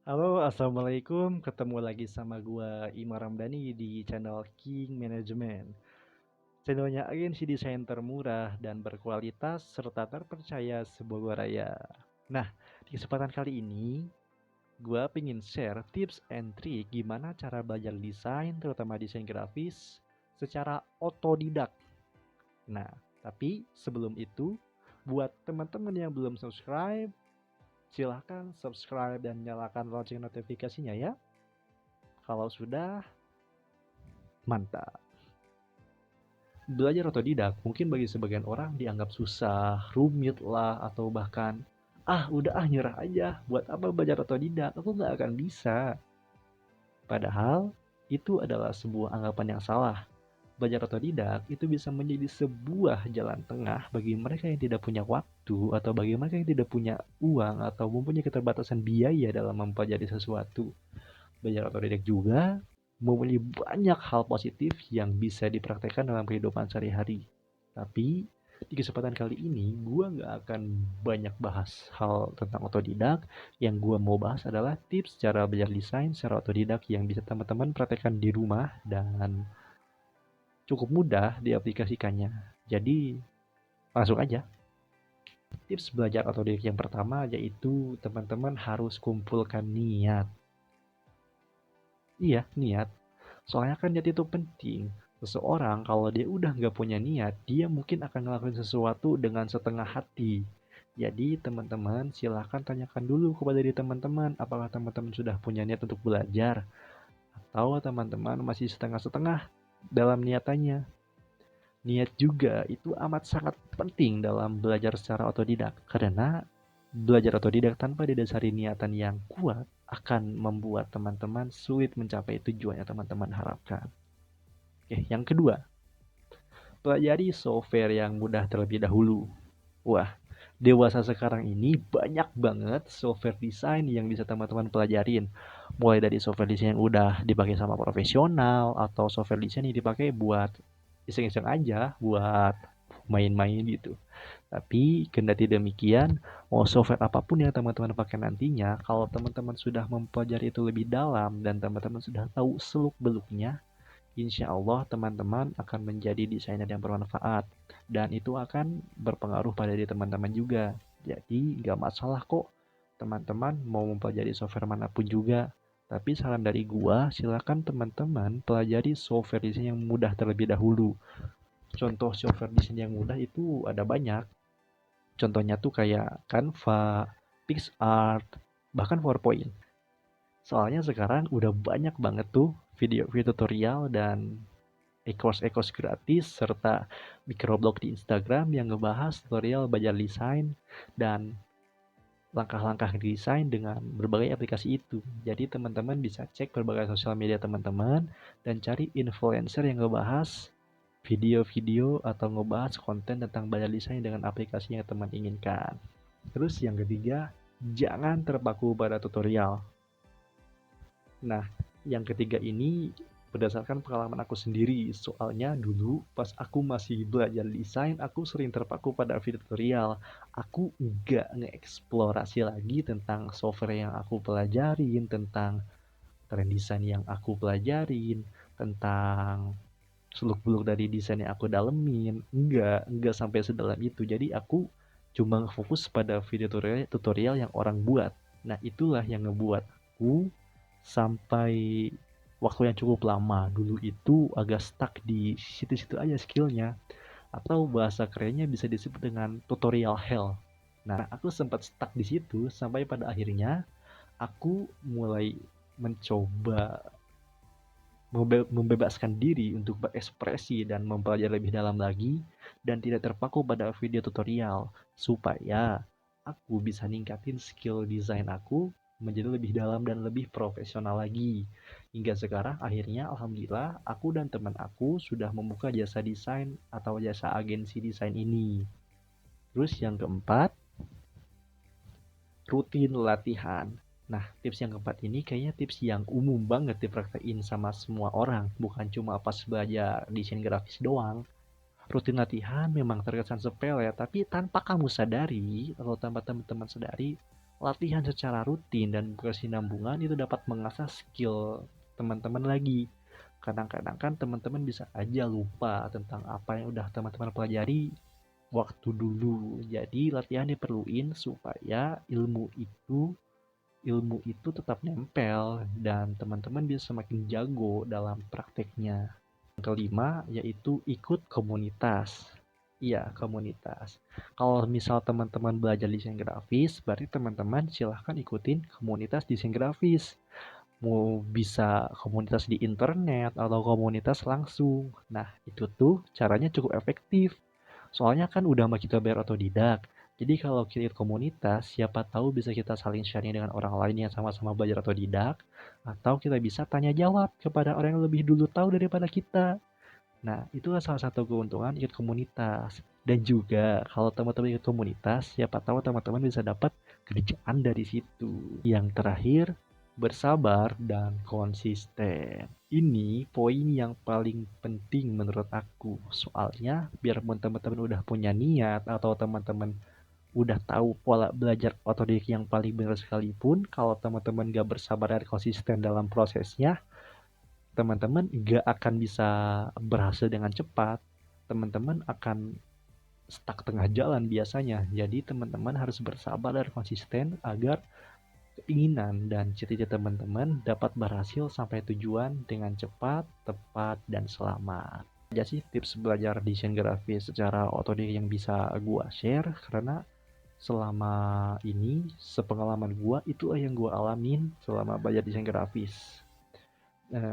Halo, assalamualaikum. Ketemu lagi sama gua Imam Ramdhani di channel King Management. Channelnya agensi desain termurah dan berkualitas serta terpercaya sebuah raya. Nah, di kesempatan kali ini gua pengen share tips and trick gimana cara belajar desain, terutama desain grafis, secara otodidak. Nah, tapi sebelum itu, buat teman-teman yang belum subscribe, silahkan subscribe dan nyalakan lonceng notifikasinya ya. Kalau sudah, mantap. Belajar otodidak mungkin bagi sebagian orang dianggap susah, rumit lah, atau bahkan udah nyerah aja. Buat apa belajar otodidak? Aku nggak akan bisa. Padahal itu adalah sebuah anggapan yang salah. Belajar otodidak itu bisa menjadi sebuah jalan tengah bagi mereka yang tidak punya waktu atau bagi mereka yang tidak punya uang atau mempunyai keterbatasan biaya dalam mempelajari sesuatu. Belajar otodidak juga mempunyai banyak hal positif yang bisa dipraktekkan dalam kehidupan sehari-hari. Tapi di kesempatan kali ini gue nggak akan banyak bahas hal tentang otodidak. Yang gue mau bahas adalah tips cara belajar desain secara otodidak yang bisa teman-teman praktekkan di rumah dan cukup mudah diaplikasikannya. Jadi langsung aja. Tips belajar otodidak yang pertama yaitu teman-teman harus kumpulkan niat. Iya, niat. Soalnya kan niat itu penting. Seseorang kalau dia udah nggak punya niat, dia mungkin akan ngelakuin sesuatu dengan setengah hati. Jadi teman-teman silahkan tanyakan dulu kepada diri teman-teman, apakah teman-teman sudah punya niat untuk belajar, atau teman-teman masih setengah-setengah dalam niatannya. Niat juga itu amat sangat penting dalam belajar secara otodidak, karena belajar otodidak tanpa didasari niatan yang kuat akan membuat teman-teman sulit mencapai tujuan yang teman-teman harapkan. Oke, yang kedua, pelajari software yang mudah terlebih dahulu. Wah, dewasa sekarang ini banyak banget software desain yang bisa teman-teman pelajarin. Mulai dari software desain yang udah dipakai sama profesional atau software desain yang dipakai buat iseng-iseng aja, buat main-main gitu. Tapi kendati demikian, mau software apapun yang teman-teman pakai nantinya, kalau teman-teman sudah mempelajari itu lebih dalam dan teman-teman sudah tahu seluk-beluknya, insya Allah teman-teman akan menjadi desainer yang bermanfaat dan itu akan berpengaruh pada diri teman-teman juga. Jadi nggak masalah kok teman-teman mau mempelajari software manapun juga. Tapi saran dari gua, silakan teman-teman pelajari software desain yang mudah terlebih dahulu. Contoh software desain yang mudah itu ada banyak. Contohnya tuh kayak Canva, PixArt, bahkan PowerPoint. Soalnya sekarang udah banyak banget tuh video-video tutorial dan e-course gratis serta microblog di Instagram yang ngebahas tutorial belajar desain dan langkah-langkah desain dengan berbagai aplikasi itu. Jadi teman-teman bisa cek berbagai sosial media teman-teman dan cari influencer yang ngebahas video-video atau ngebahas konten tentang belajar desain dengan aplikasi yang teman inginkan. Terus yang ketiga, jangan terpaku pada tutorial. Nah, yang ketiga ini berdasarkan pengalaman aku sendiri. Soalnya dulu pas aku masih belajar desain, aku sering terpaku pada video tutorial. Aku nggak ngeksplorasi lagi tentang software yang aku pelajarin, tentang tren desain yang aku pelajarin, tentang seluk-beluk dari desain yang aku dalemin. Enggak sampai sedalam itu. Jadi aku cuma fokus pada video tutorial yang orang buat. Nah, itulah yang ngebuat aku sampai waktu yang cukup lama dulu itu agak stuck di situ-situ aja skillnya, atau bahasa kerennya bisa disebut dengan tutorial hell. Nah, aku sempat stuck di situ sampai pada akhirnya aku mulai mencoba membebaskan diri untuk berekspresi dan mempelajari lebih dalam lagi dan tidak terpaku pada video tutorial supaya aku bisa ningkatin skill desain aku menjadi lebih dalam dan lebih profesional lagi. Hingga sekarang akhirnya alhamdulillah aku dan teman aku sudah membuka jasa desain atau jasa agensi desain ini. Terus yang keempat, rutin latihan. Nah, tips yang keempat ini kayaknya tips yang umum banget dipraktekin sama semua orang, bukan cuma pas belajar desain grafis doang. Rutin latihan memang terkesan sepele, tapi tanpa kamu sadari atau tanpa teman-teman sadari, Latihan secara rutin dan berkesinambungan itu dapat mengasah skill teman-teman lagi. Kadang-kadang kan teman-teman bisa aja lupa tentang apa yang udah teman-teman pelajari waktu dulu. Jadi latihan diperluin supaya ilmu itu tetap nempel dan teman-teman bisa semakin jago dalam prakteknya. Yang kelima yaitu ikut komunitas. Iya, komunitas. Kalau misal teman-teman belajar desain grafis, berarti teman-teman silahkan ikutin komunitas desain grafis. Mau bisa komunitas di internet atau komunitas langsung. Nah, itu tuh caranya cukup efektif. Soalnya kan udah mah kita bayar otodidak. Jadi kalau kita ikut komunitas, siapa tahu bisa kita saling sharing dengan orang lain yang sama-sama belajar otodidak, atau kita bisa tanya jawab kepada orang yang lebih dulu tahu daripada kita. Nah, itulah salah satu keuntungan ikut komunitas. Dan juga kalau teman-teman ikut komunitas, siapa tahu teman-teman bisa dapat kerjaan dari situ. Yang terakhir, bersabar dan konsisten. Ini poin yang paling penting menurut aku. Soalnya, biarpun teman-teman udah punya niat atau teman-teman udah tahu pola belajar otodidak yang paling benar sekalipun, kalau teman-teman gak bersabar dan konsisten dalam prosesnya, teman-teman gak akan bisa berhasil dengan cepat. Teman-teman akan stuck tengah jalan biasanya. Jadi teman-teman harus bersabar dan konsisten agar keinginan dan cita-cita teman-teman dapat berhasil sampai tujuan dengan cepat, tepat, dan selamat. Aja sih tips belajar desain grafis secara otodidak yang bisa gua share, karena selama ini sepengalaman gua itu yang gua alamin selama belajar desain grafis.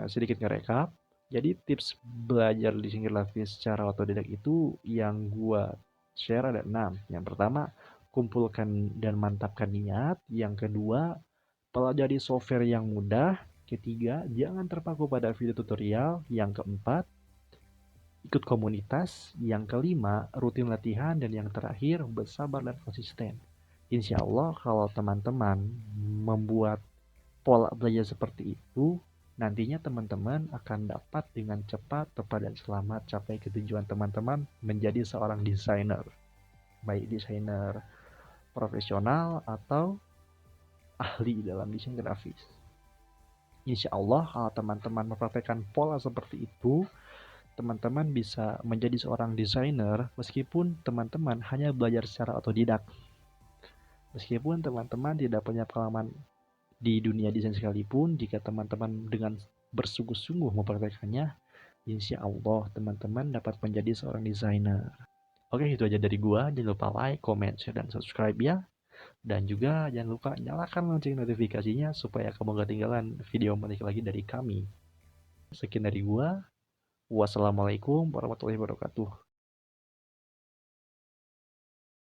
Sedikit ngerekap, jadi tips belajar desain grafis secara otodidak itu yang gua share ada 6. Yang pertama, kumpulkan dan mantapkan niat. Yang kedua, pelajari software yang mudah. Ketiga, jangan terpaku pada video tutorial. Yang keempat, ikut komunitas. Yang kelima, rutin latihan. Dan yang terakhir, bersabar dan konsisten. Insya Allah kalau teman-teman membuat pola belajar seperti itu, nantinya teman-teman akan dapat dengan cepat, tepat, dan selamat capai ke tujuan teman-teman menjadi seorang desainer. Baik desainer profesional atau ahli dalam desain grafis. Insya Allah kalau teman-teman mempraktekkan pola seperti itu, teman-teman bisa menjadi seorang desainer meskipun teman-teman hanya belajar secara otodidak. Meskipun teman-teman tidak punya pengalaman di dunia desain sekalipun, jika teman-teman dengan bersungguh-sungguh mempraktekannya, insya Allah teman-teman dapat menjadi seorang desainer. Oke, itu aja dari gua. Jangan lupa like, comment, share, dan subscribe ya. Dan juga jangan lupa nyalakan lonceng notifikasinya supaya kamu gak ketinggalan video menarik lagi dari kami. Sekian dari gua. Wassalamualaikum warahmatullahi wabarakatuh.